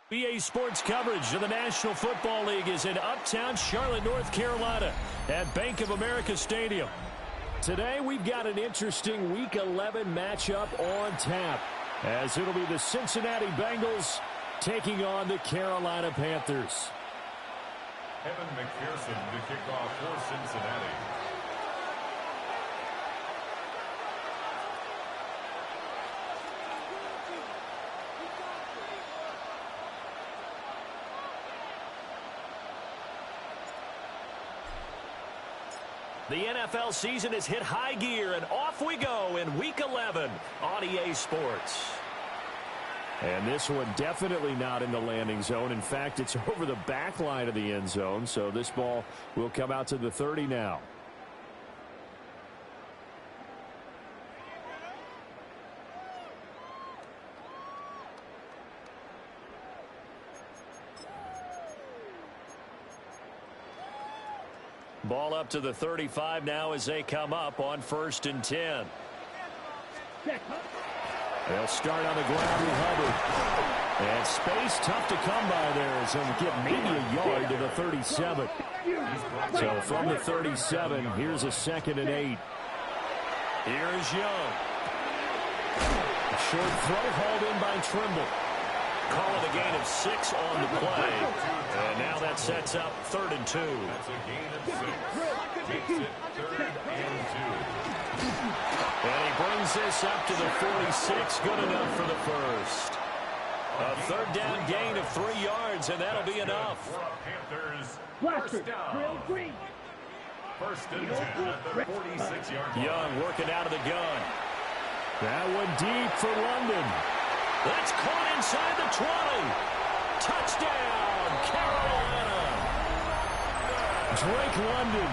BA Sports coverage of the National Football League is in uptown Charlotte, North Carolina at Bank of America Stadium. Today we've got an interesting Week 11 matchup on tap, as it'll be the Cincinnati Bengals taking on the Carolina Panthers. Evan McPherson to kick off for Cincinnati. The NFL season has hit high gear, and off we go in Week 11 on EA Sports. And this one definitely not in the landing zone. In fact, it's over the back line of the end zone, so this ball will come out to the 30 now. Ball up to the 35 now as they come up on 1st and 10. They'll start on the ground with Hubbard. And space tough to come by there as he'll get maybe a yard to the 37. So from the 37, here's a 2nd and 8. Here's Young. A short throw hauled in by Trimble. Call it a gain of 6 on the play. And now that sets up 3rd and 2. That's a gain of 6. Makes it 3rd and 2. And he brings this up to the 46. Good enough for the first. A 3rd down gain of 3 yards, and that'll be enough. Panthers, first down. 1st and 10 at the 46-yard line. Young working out of the gun. That one deep for London. That's caught inside the 20. Touchdown, Carolina. Drake London,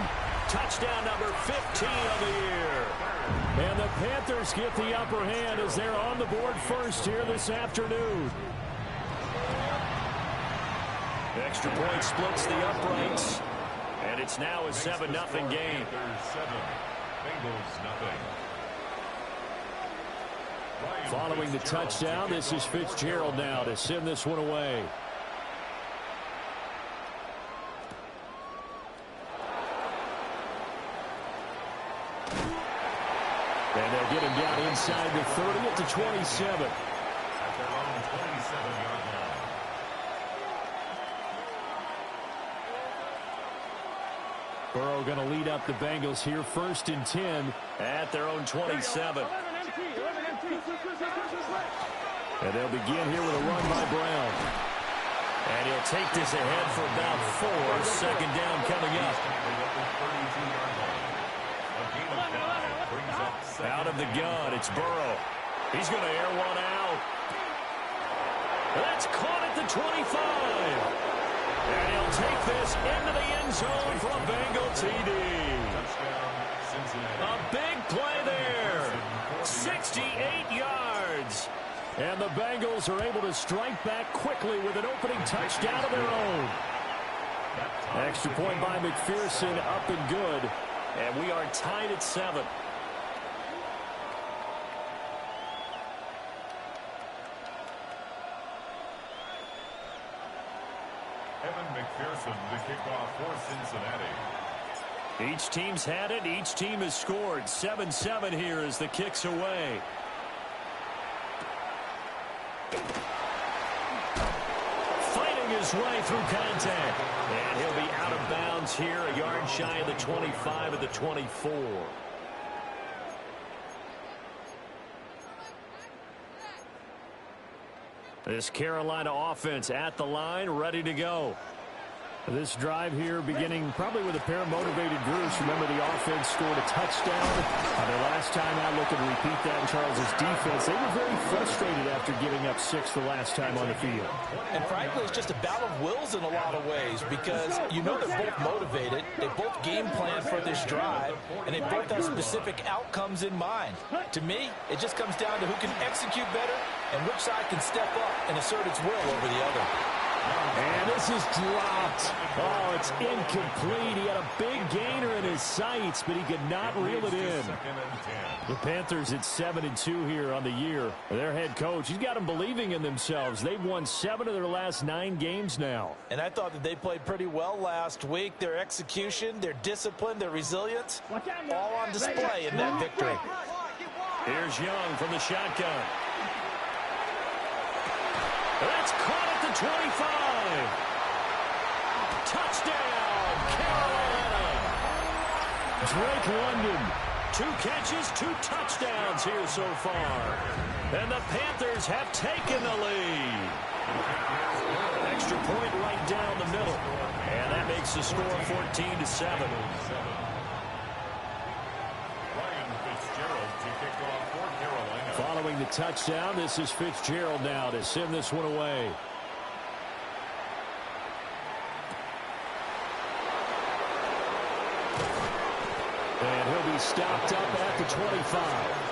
touchdown number 15 of the year. And the Panthers get the upper hand as they're on the board first here this afternoon. Extra point splits the uprights, and it's now a 7-0 game. Panthers 7, Bengals nothing. Following the touchdown, this is Fitzgerald now to send this one away. And they'll get him down inside the 30 at the 27. At their own 27-yard line. Burrow going to lead up the Bengals here, 1st and 10 at their own 27. And they'll begin here with a run by Brown. And he'll take this ahead for about 4. 2nd down coming up. Out of the gun, it's Burrow. He's going to air one out. That's caught at the 25. And he'll take this into the end zone for a Bengal TD. A big play there. 68 yards. And the Bengals are able to strike back quickly with an opening touchdown of their own. Extra point by McPherson, up and good. And we are tied at 7. Evan McPherson to kick off for Cincinnati. Each team's had it. Each team has scored. 7-7 here as the kick's away. Fighting his way through contact. And he'll be out of bounds here, a yard shy of the 25 of the 24. This Carolina offense at the line, ready to go. This drive here beginning probably with a pair of motivated groups. Remember, the offense scored a touchdown. The last time out, look and repeat that in Charles's defense. They were very frustrated after giving up 6 the last time on the field. And frankly, it's just a battle of wills in a lot of ways because you know they're both motivated. They both game plan for this drive, and they both have specific outcomes in mind. To me, it just comes down to who can execute better and which side can step up and assert its will over the other. And this is dropped. Oh, it's incomplete. He had a big gainer in his sights, but he could not reel it in. The Panthers at 7-2 here on the year. Their head coach, he's got them believing in themselves. They've won 7 of their last 9 games now. And I thought that they played pretty well last week. Their execution, their discipline, their resilience, all on display in that victory. Here's Young from the shotgun. That's caught at the 25. Touchdown, Carolina. Drake London, 2 catches, 2 touchdowns here so far. And the Panthers have taken the lead. An extra point right down the middle. And that makes the score 14-7. Following the touchdown, this is Fitzgerald now to send this one away. And he'll be stopped up at the 25.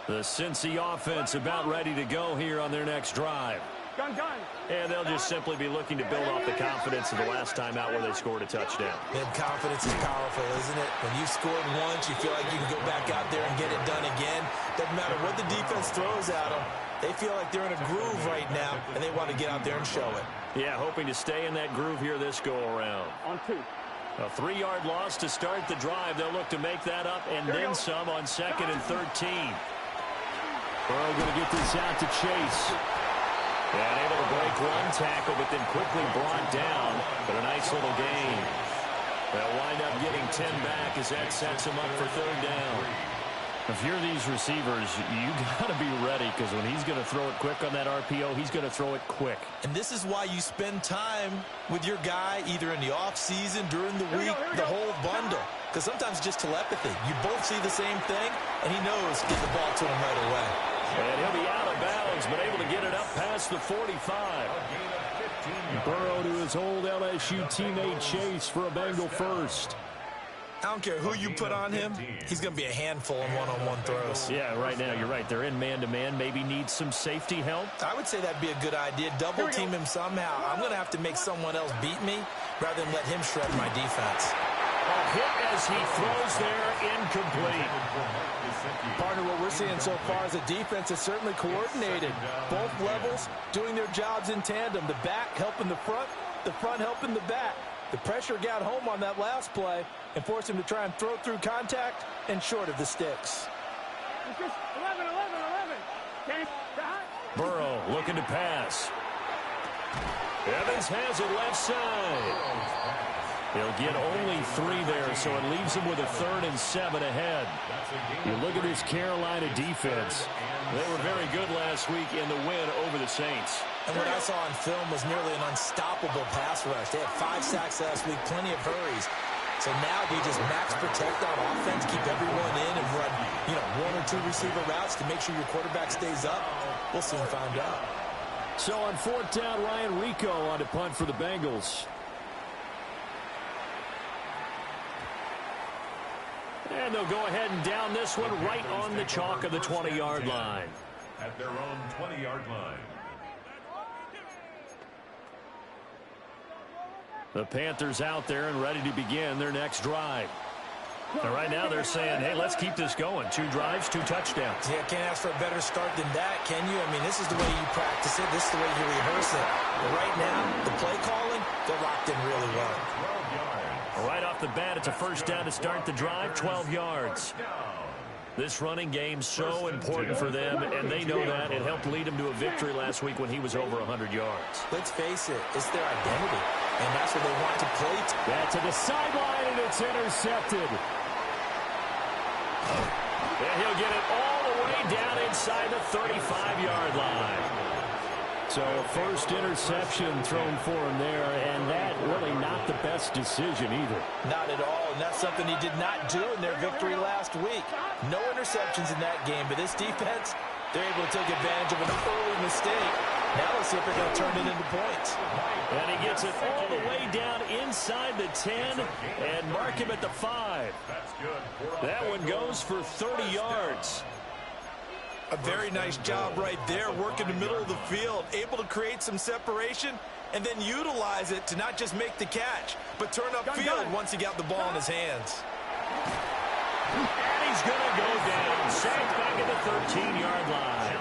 The Cincy offense about ready to go here on their next drive. And they'll just simply be looking to build off the confidence of the last time out where they scored a touchdown. And confidence is powerful, isn't it? When you scored once, you feel like you can go back out there and get it done again. Doesn't matter what the defense throws at them. They feel like they're in a groove right now, and they want to get out there and show it. Yeah, hoping to stay in that groove here this go-around. On 2. A 3-yard loss to start the drive. They'll look to make that up and then some on 2nd and 13. Burrow going to get this out to Chase. And able to break one tackle, but then quickly brought down. But a nice little gain. They'll wind up getting 10 back as that sets him up for 3rd down. If you're these receivers, you got to be ready, because when he's going to throw it quick on that RPO, he's going to throw it quick. And this is why you spend time with your guy either in the offseason, during the week, the whole bundle. Because sometimes just telepathy. You both see the same thing, and he knows get the ball to him right away. And he'll be out of bounds, but able to get it up past the 45. Burrow to his old LSU teammate Chase for a Bengal first. I don't care who you put on him, he's going to be a handful in one-on-one throws. Yeah, right now, you're right. They're in man-to-man. Maybe needs some safety help. I would say that'd be a good idea. Double team him somehow. I'm going to have to make someone else beat me rather than let him shred my defense. A hit as he throws there, incomplete. Partner, what we're seeing so far is the defense is certainly coordinated. Both levels doing their jobs in tandem. The back helping the front helping the back. The pressure got home on that last play and forced him to try and throw through contact and short of the sticks. 11. Burrow looking to pass. Evans has it left side. He'll get only 3 there, so it leaves him with a 3rd and 7 ahead. You look at this Carolina defense. They were very good last week in the win over the Saints. And what I saw on film was nearly an unstoppable pass rush. They had 5 sacks last week, plenty of hurries. So now do you just max protect on offense, keep everyone in, and run 1 or 2 receiver routes to make sure your quarterback stays up? We'll soon find out. So on 4th down, Ryan Rico on to punt for the Bengals. And they'll go ahead and down this one right on the chalk of the 20-yard line. At their own 20-yard line. The Panthers out there and ready to begin their next drive. And right now they're saying, hey, let's keep this going. 2 drives, 2 touchdowns. Yeah, can't ask for a better start than that, can you? I mean, this is the way you practice it. This is the way you rehearse it. But right now, the play calling, they're locked in really well. Right off the bat, it's a 1st down to start the drive, 12 yards. This running game's so important for them, and they know that. It helped lead them to a victory last week when he was over 100 yards. Let's face it, it's their identity, and that's what they want to play to. That's to the sideline, and it's intercepted. And he'll get it all the way down inside the 35-yard line. So first interception thrown for him there, and that really not the best decision either. Not at all, and that's something he did not do in their victory last week. No interceptions in that game, but this defense, they're able to take advantage of an early mistake Now let's see if they're going to turn it into points. And he gets it all the way down inside the 10 and mark him at the 5. That one goes for 30 yards. A very nice job right there, working the middle of the field, able to create some separation and then utilize it to not just make the catch, but turn upfield once he got the ball in his hands. And he's going to go down, sacked back at the 13-yard line.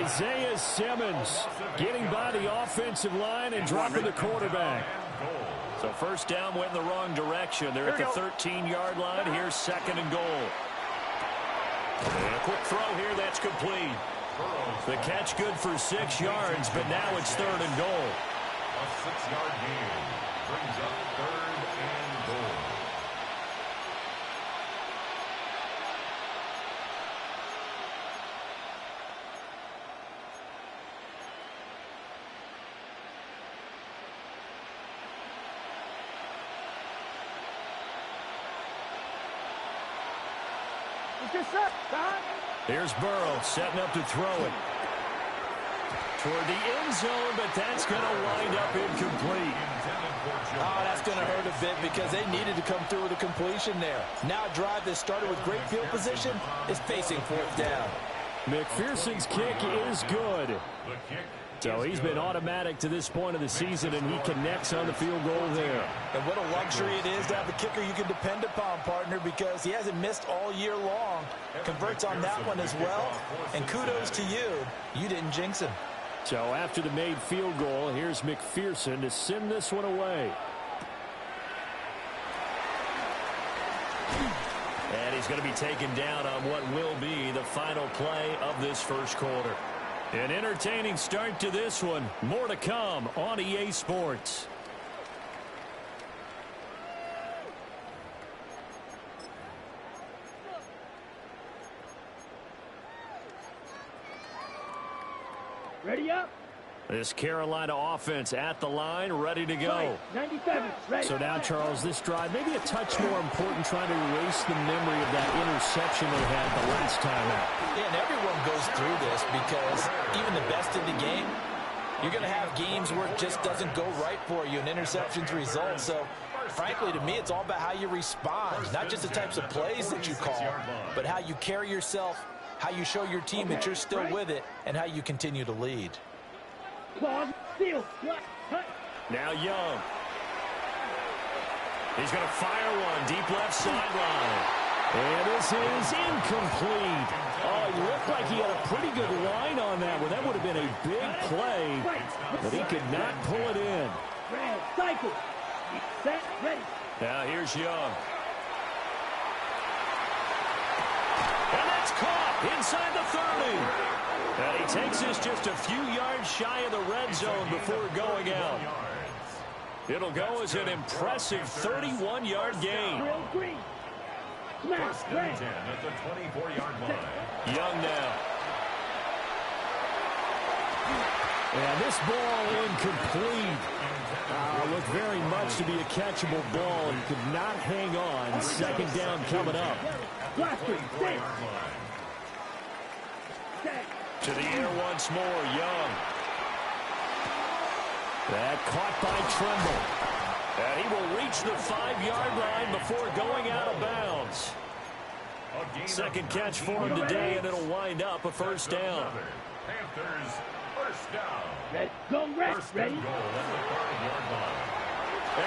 Isaiah Simmons getting by the offensive line and dropping the quarterback. So first down went in the wrong direction. They're at the 13-yard line. Here's second and goal. And a quick throw here, that's complete. The catch good for 6 yards, but now it's third and goal. A 6-yard gain brings up third and goal. Here's Burrow setting up to throw it. Toward the end zone, but that's going to wind up incomplete. Oh, that's going to hurt a bit because they needed to come through with a completion there. Now a drive that started with great field position is facing fourth down. McPherson's kick is good. So he's been automatic to this point of the season, and he connects on the field goal there. And what a luxury it is to have a kicker you can depend upon, partner, because he hasn't missed all year long. Converts on that one as well, and kudos to you. You didn't jinx him. So after the made field goal, here's McPherson to send this one away. And he's going to be taken down on what will be the final play of this first quarter. An entertaining start to this one. More to come on EA Sports. Ready up. This Carolina offense at the line, ready to go. 97, ready. So now, Charles, this drive maybe a touch more important, trying to erase the memory of that interception they had the last time out. Yeah, and everyone goes through this because even the best in the game, you're going to have games where it just doesn't go right for you, and interceptions result. So, frankly, to me, it's all about how you respond, not just the types of plays that you call, but how you carry yourself, how you show your team that you're still with it, and how you continue to lead. Now Young. He's going to fire one deep left sideline. And this is incomplete. Oh, it looked like he had a pretty good line on that one. That would have been a big play, but he could not pull it in. Cycle. Set, ready. Now here's Young. And that's caught inside the 30. And he takes this just a few yards shy of the red zone before going out. It'll go as an impressive 31-yard gain. First and 10 at the 24-yard line. Young now. And this ball incomplete. Looked very much to be a catchable ball and could not hang on. Second down coming up. To the air once more, Young. That caught by Tremble. And he will reach the 5-yard line before going out of bounds. Second catch for him today, and it'll wind up a first down. Panthers first down. Ready. Go, ready. And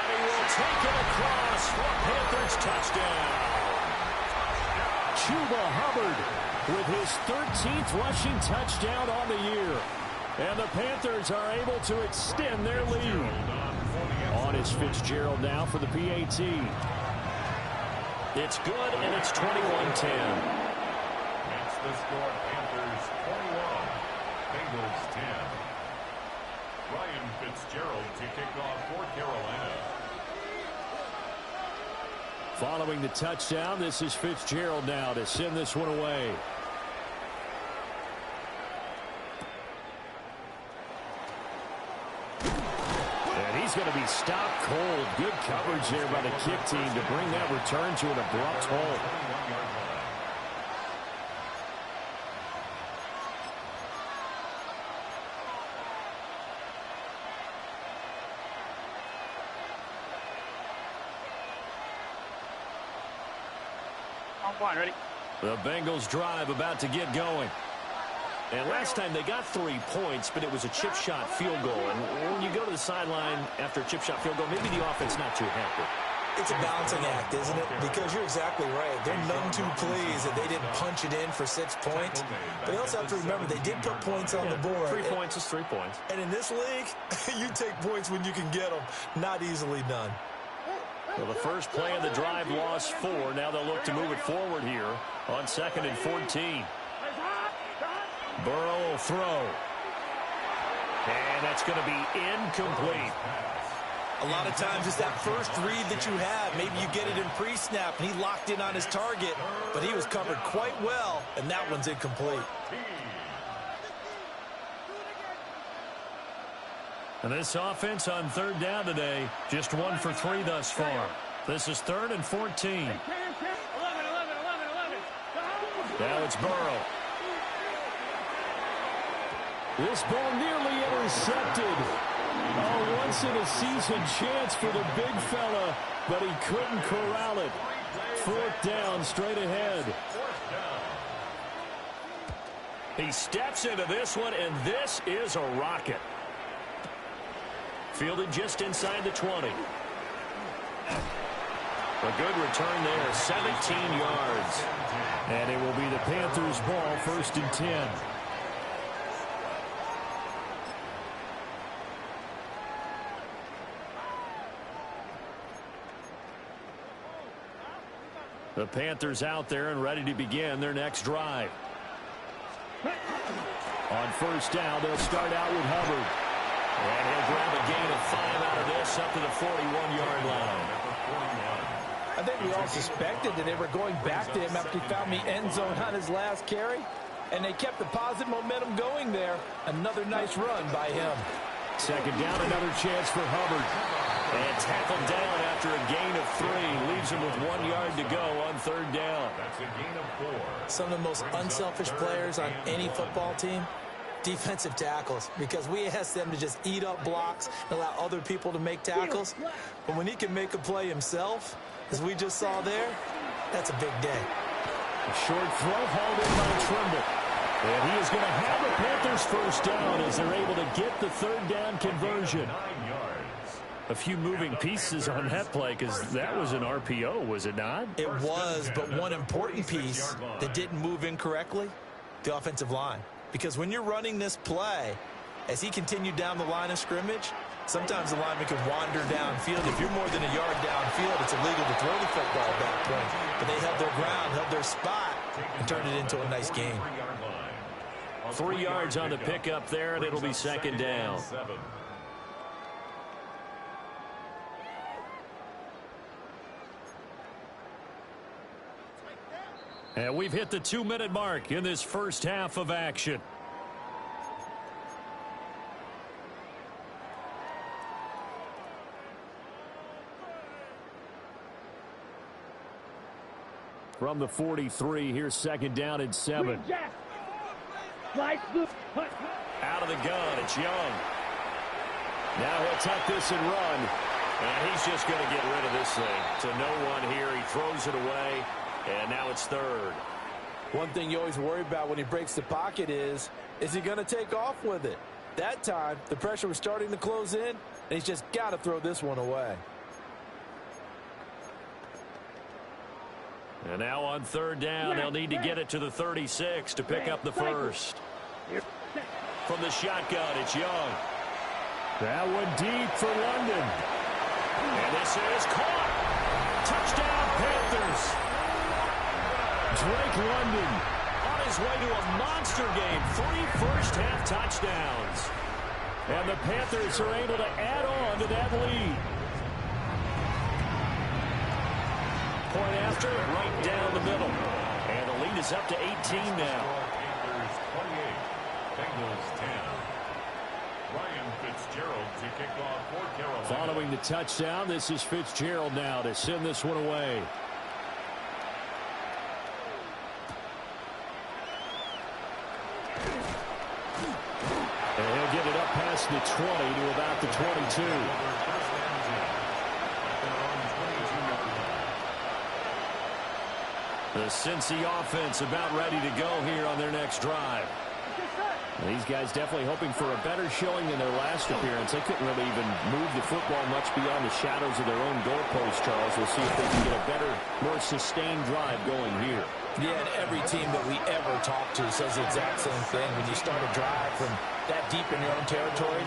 he will take it across for a Panthers touchdown. Chuba Hubbard with his 13th rushing touchdown on the year. And the Panthers are able to extend their lead. On is Fitzgerald now for the PAT. It's good, and it's 21-10. Makes the score Panthers 21, Bengals 10. Ryan Fitzgerald to kick off for Carolina. Following the touchdown, this is Fitzgerald now to send this one away. And he's going to be stopped cold. Good coverage there by the kick team to bring that return to an abrupt halt. The Bengals drive about to get going. And last time they got 3 points, but it was a chip shot field goal. And when you go to the sideline after a chip shot field goal, maybe the offense not too happy. It's a balancing act, isn't it? Because you're exactly right. They're none too pleased that they didn't punch it in for 6 points. But you also have to remember they did put points on the board. 3 points is 3 points. And in this league, you take points when you can get them. Not easily done. Well, the first play of the drive lost 4. Now they'll look to move it forward here on 2nd and 14. Burrow will throw. And that's going to be incomplete. A lot of times it's that first read that you have. Maybe you get it in pre-snap, and he locked in on his target, but he was covered quite well, and that one's incomplete. And this offense on 3rd down today, just 1 for 3 thus far. This is 3rd and 14. Now it's Burrow. This ball nearly intercepted. A once-in-a-season chance for the big fella, but he couldn't corral it. 4th down, straight ahead. He steps into this one, and this is a rocket. Fielded just inside the 20. A good return there, 17 yards. And it will be the Panthers' ball, 1st and 10. The Panthers out there and ready to begin their next drive. On 1st down, they'll start out with Hubbard. And he'll grab a gain of 5 out of this up to the 41-yard line. I think we all suspected that they were going back to him after he found the end zone on his last carry. And they kept the positive momentum going there. Another nice run by him. 2nd down, another chance for Hubbard. And tackled down after a gain of 3. Leaves him with 1 yard to go on 3rd down. That's a gain of 4. Some of the most unselfish players on any football team, defensive tackles, because we ask them to just eat up blocks and allow other people to make tackles. But when he can make a play himself, as we just saw there, that's a big day. A short throw hauled in by Trimble. And he is going to have the Panthers 1st down as they're able to get the 3rd down conversion. 9 yards. A few moving pieces on that play because that was an RPO, was it not? It was, but one important piece that didn't move incorrectly, the offensive line. Because when you're running this play, as he continued down the line of scrimmage, sometimes the lineman can wander downfield. If you're more than a yard downfield, it's illegal to throw the football at that point. But they held their ground, held their spot, and turned it into a nice game. 3 yards on the pickup there, and it'll be 2nd down. And we've hit the 2-minute mark in this first half of action. From the 43, here's 2nd down and 7. Out of the gun, it's Young. Now he'll tuck this and run. And he's just going to get rid of this thing to no one here. He throws it away. And now it's 3rd. One thing you always worry about when he breaks the pocket is he going to take off with it? That time, the pressure was starting to close in, and he's just got to throw this one away. And now on 3rd down, they'll need to get it to the 36 to pick up the 1st. From the shotgun, it's Young. That one deep for London. And this is caught. Touchdown, Panthers. Drake London on his way to a monster game. 3 first-half touchdowns. And the Panthers are able to add on to that lead. Point after, right down the middle. And the lead is up to 18 now. Panthers 28, Bengals 10. Ryan Fitzgerald to kick off for Carolina. Following the touchdown, this is Fitzgerald now to send this one away. And he'll get it up past the 20 to about the 22. The Cincy offense about ready to go here on their next drive. These guys definitely hoping for a better showing than their last appearance. They couldn't really even move the football much beyond the shadows of their own goalpost, Charles. We'll see if they can get a better, more sustained drive going here. Yeah, and every team that we ever talk to says the exact same thing. When you start a drive from that deep in your own territory,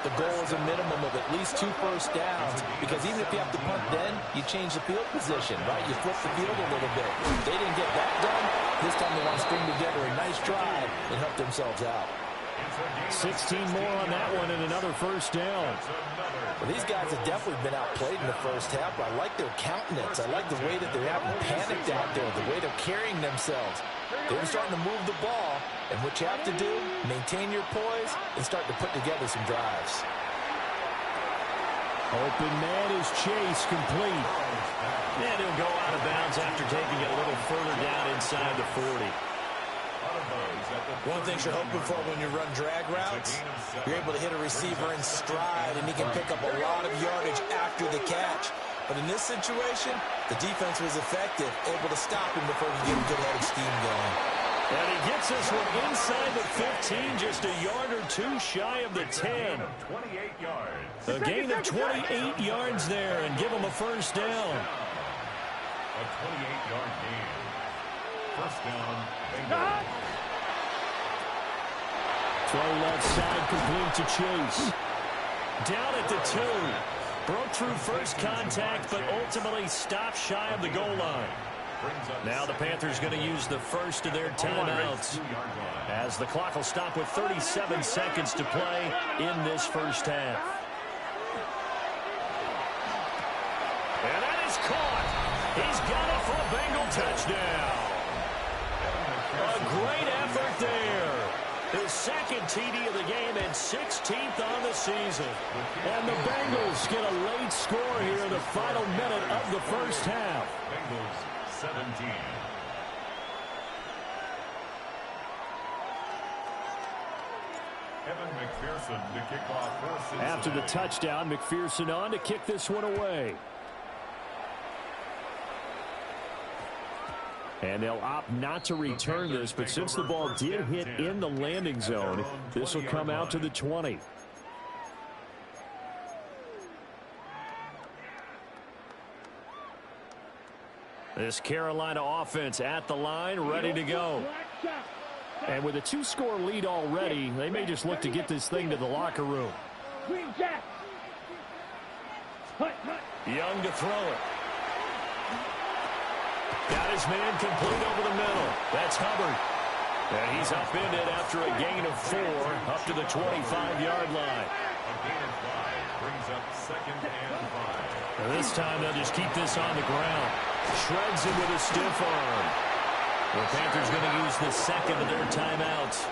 the goal is a minimum of at least 2 first downs, because even if you have to punt then, you change the field position, right? You flip the field a little bit. They didn't get that done. This time they want to string together a nice drive and help themselves out. 16 more on that one and another first down. Well, these guys have definitely been outplayed in the first half, but I like their countenance. I like the way that they're having panicked out there, the way they're carrying themselves. They're starting to move the ball, and what you have to do, maintain your poise and start to put together some drives. Open man is Chase, complete. And he'll go out of bounds after taking it a little further down inside the 40. One thing you're hoping for when you run drag routes, you're able to hit a receiver in stride, and he can pick up a lot of yardage after the catch. But in this situation, the defense was effective, able to stop him before he could get a good head of steam going. And he gets this one inside the 15, just a yard or two shy of the 10. 28 yards. A gain of 28 yards there, and give him a first down. A 28-yard gain. First down, Bengals. Throw left side, complete to Chase. Down at the 2. Broke through first contact, but ultimately stopped shy of the goal line. Now the Panthers going to use the first of their timeouts, as the clock will stop with 37 seconds to play in this first half. And that is caught. He's got it for a Bengal touchdown. A great effort there. His second TD of the game and 16th on the season. And the Bengals get a late score here in the final minute of the first half. Bengals 17. Evan McPherson to kick off for Cincinnati. After the touchdown, McPherson on to kick this one away. And they'll opt not to return this, but since the ball did hit in the landing zone, this will come out to the 20. This Carolina offense at the line, ready to go. And with a 2-score lead already, they may just look to get this thing to the locker room. Young to throw it. Got his man complete over the middle. That's Hubbard. And he's upended after a gain of 4 up to the 25-yard line. A gain of 5 brings up second and 5. And this time they'll just keep this on the ground. Shreds him with a stiff arm. The Panthers going to use the second of their timeouts,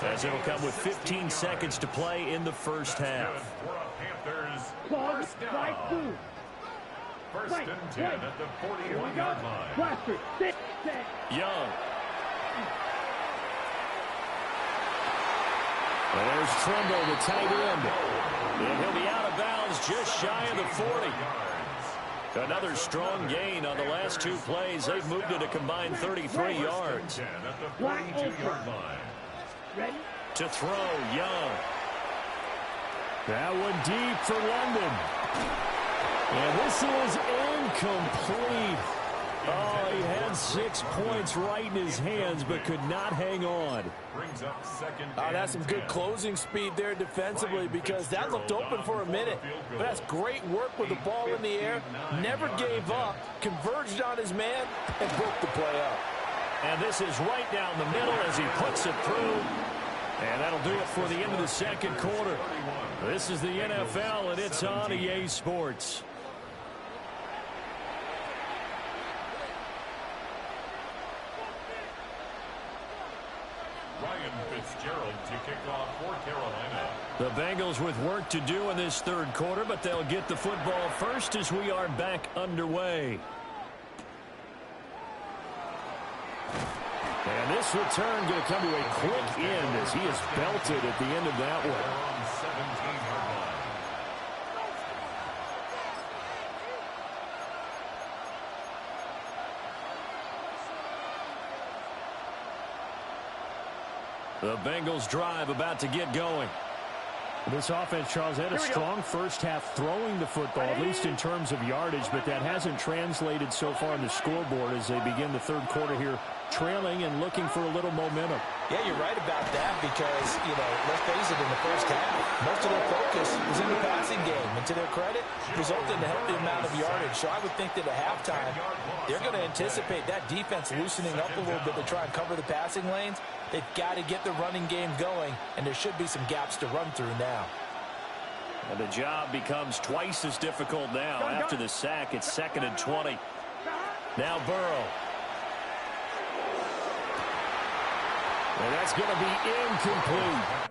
as it'll come with 15 seconds to play in the first half. Panthers first down. First and 10 at the 41-yard line. Young. And there's Tremble, the tight end. And he'll be out of bounds just shy of the 40. Another strong gain on the last 2 plays. They've moved it a combined 33 yards. At the 42-yard line. To throw, Young. That one deep for London. And this is incomplete. Oh, he had 6 points right in his hands, but could not hang on. Brings up second. That's some good closing speed there defensively, because that looked open for a minute. But that's great work with the ball in the air. Never gave up, converged on his man, and broke the play up. And this is right down the middle as he puts it through. And that'll do it for the end of the second quarter. This is the NFL, and it's on EA Sports. Ryan Fitzgerald to kick off for Carolina. The Bengals with work to do in this third quarter, but they'll get the football first as we are back underway. And this return going to come to a quick end as he is belted at the end of that one. On 17-yard line. The Bengals drive about to get going. This offense, Charles, had a strong first half throwing the football, at least in terms of yardage, but that hasn't translated so far on the scoreboard as they begin the third quarter here, trailing and looking for a little momentum. Yeah, you're right about that because, let's face it, in the first half, most of their focus was in the passing game. And to their credit, resulted in a healthy amount of yardage. So I would think that at halftime, they're going to anticipate that defense loosening up a little bit to try and cover the passing lanes. They've got to get the running game going, and there should be some gaps to run through now. And the job becomes twice as difficult now. After the sack, it's 2nd and 20. Now Burrow. And that's going to be incomplete.